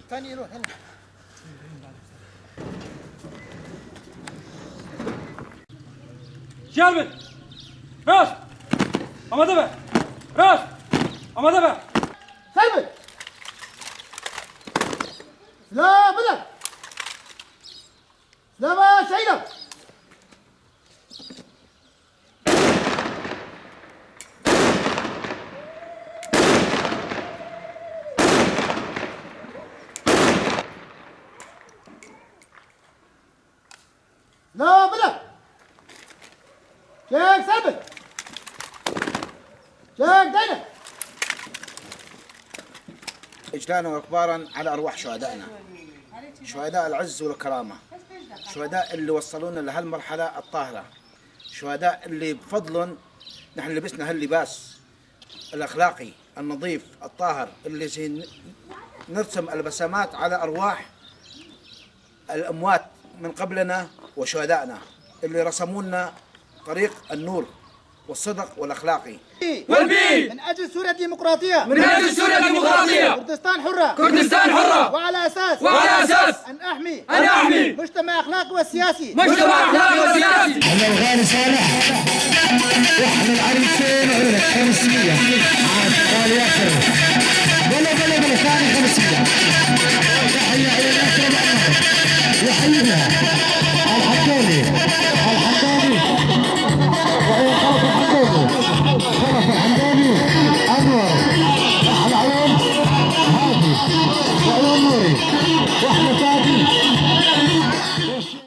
ثاني يروح هنا. Gelme! Raus! Ama da be! Raus! Ama da be! ثابت. لا بدك. لا سيدة. لا بدك. شيك ثابت. شيك دينك. إجلالا وإكبارا على أرواح شهدائنا، شهداء العز والكرامة، شهداء اللي وصلونا لهالمرحلة الطاهرة، شهداء اللي بفضلهم نحن لبسنا هاللباس الأخلاقي النظيف الطاهر اللي زي نرسم البسامات على أرواح الأموات من قبلنا وشهدائنا اللي رسموا لنا طريق النور والصدق والأخلاقي والبيت من أجل سوريا الديمقراطية، من أجل سوريا الديمقراطية، كردستان حرة، كردستان حرة، وعلى أساس أن أحمي مجتمع أخلاقي وسياسي، مجتمع أخلاقي وسياسي. أنا الغالي صالح وإحنا العريسين وإحنا الخمسية عاد قال ياسر بلا ثاني 500 تحية إلى الأكرم يحييها